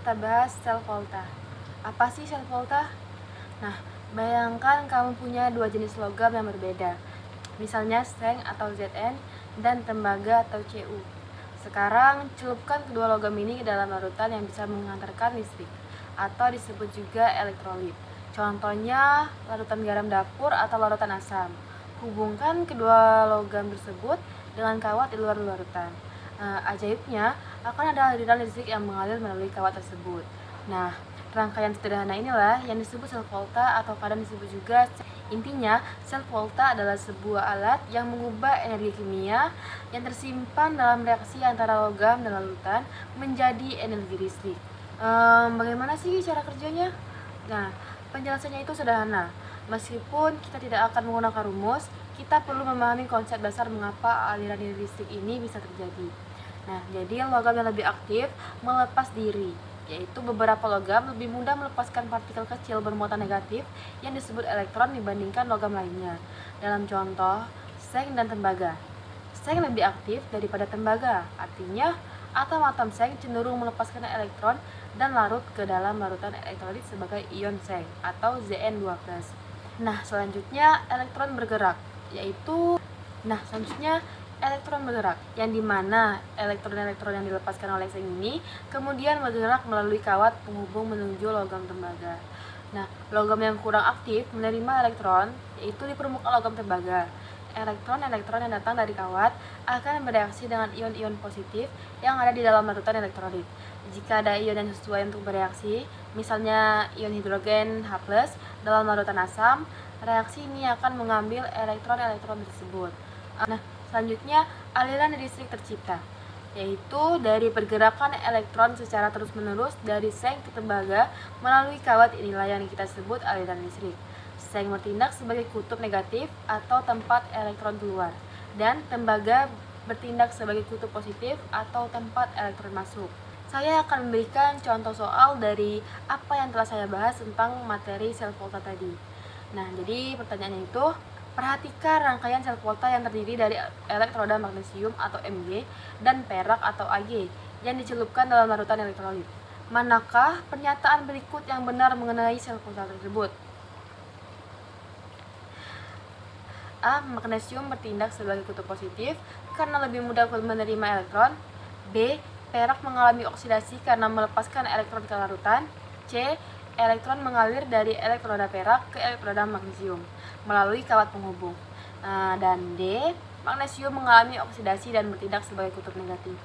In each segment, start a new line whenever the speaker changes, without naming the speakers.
kita bahas sel volta. Apa sih sel volta? Nah, bayangkan kamu punya dua jenis logam yang berbeda, misalnya seng atau Zn dan tembaga atau Cu. Sekarang, celupkan kedua logam ini ke dalam larutan yang bisa menghantarkan listrik, atau disebut juga elektrolit. Contohnya, larutan garam dapur atau larutan asam. Hubungkan kedua logam tersebut dengan kawat di luar larutan. Ajaibnya, akan ada aliran listrik yang mengalir melalui kawat tersebut. Nah, rangkaian sederhana inilah yang disebut sel volta atau kadang disebut juga intinya, sel volta adalah sebuah alat yang mengubah energi kimia yang tersimpan dalam reaksi antara logam dan larutan menjadi energi listrik. Bagaimana sih cara kerjanya? Nah, penjelasannya itu sederhana. Meskipun kita tidak akan menggunakan rumus, kita perlu memahami konsep dasar mengapa aliran listrik ini bisa terjadi. Nah, jadi logam yang lebih aktif melepas diri, yaitu beberapa logam lebih mudah melepaskan partikel kecil bermuatan negatif yang disebut elektron dibandingkan logam lainnya. Dalam contoh, seng dan tembaga. Seng lebih aktif daripada tembaga, artinya atom-atom seng cenderung melepaskan elektron dan larut ke dalam larutan elektrolit sebagai ion seng atau Zn2+. Nah, selanjutnya elektron bergerak, elektron bergerak, yang dimana elektron-elektron yang dilepaskan oleh seng ini kemudian bergerak melalui kawat penghubung menuju logam tembaga. Nah, logam yang kurang aktif menerima elektron, yaitu di permukaan logam tembaga. Elektron-elektron yang datang dari kawat akan bereaksi dengan ion-ion positif yang ada di dalam larutan elektrolit. Jika ada ion yang sesuai untuk bereaksi, misalnya ion hidrogen H+, dalam larutan asam, reaksi ini akan mengambil elektron-elektron tersebut. Nah, selanjutnya, aliran listrik tercipta, yaitu dari pergerakan elektron secara terus-menerus dari seng ke tembaga melalui kawat. Inilah yang kita sebut aliran listrik. Seng bertindak sebagai kutub negatif atau tempat elektron keluar, dan tembaga bertindak sebagai kutub positif atau tempat elektron masuk. Saya akan memberikan contoh soal dari apa yang telah saya bahas tentang materi sel volta tadi. Nah, jadi pertanyaannya itu, perhatikan rangkaian sel volta yang terdiri dari elektroda magnesium atau Mg dan perak atau Ag yang dicelupkan dalam larutan elektrolit. Manakah pernyataan berikut yang benar mengenai sel volta tersebut? A. Magnesium bertindak sebagai kutub positif karena lebih mudah menerima elektron. B. Perak mengalami oksidasi karena melepaskan elektron ke larutan. C. Elektron mengalir dari elektroda perak ke elektroda magnesium melalui kawat penghubung. Dan D. Magnesium mengalami oksidasi dan bertindak sebagai kutub negatif.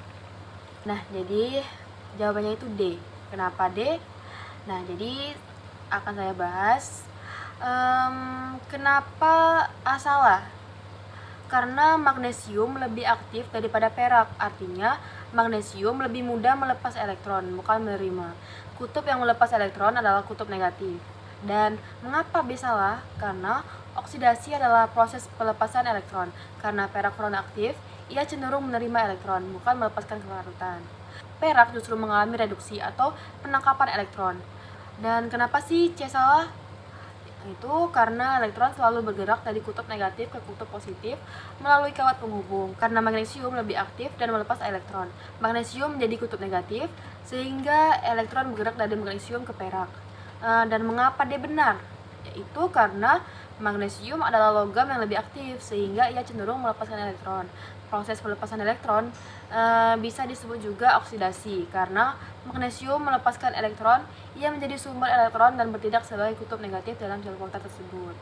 Nah, jadi jawabannya itu D. Kenapa D? Nah, jadi akan saya bahas kenapa A salah. Karena magnesium lebih aktif daripada perak, artinya magnesium lebih mudah melepas elektron, bukan menerima. Kutub yang melepas elektron adalah kutub negatif. Dan mengapa B salah? Karena oksidasi adalah proses pelepasan elektron. Karena perak kurang aktif, ia cenderung menerima elektron, bukan melepaskan ke larutan. Perak justru mengalami reduksi atau penangkapan elektron. Dan kenapa sih C salah? Itu karena elektron selalu bergerak dari kutub negatif ke kutub positif melalui kawat penghubung. Karena magnesium lebih aktif dan melepas elektron, magnesium menjadi kutub negatif sehingga elektron bergerak dari magnesium ke perak. Dan mengapa D benar? Yaitu karena magnesium adalah logam yang lebih aktif sehingga ia cenderung melepaskan elektron. Proses pelepasan elektron bisa disebut juga oksidasi karena magnesium melepaskan elektron, ia menjadi sumber elektron dan bertindak sebagai kutub negatif dalam sel volta tersebut.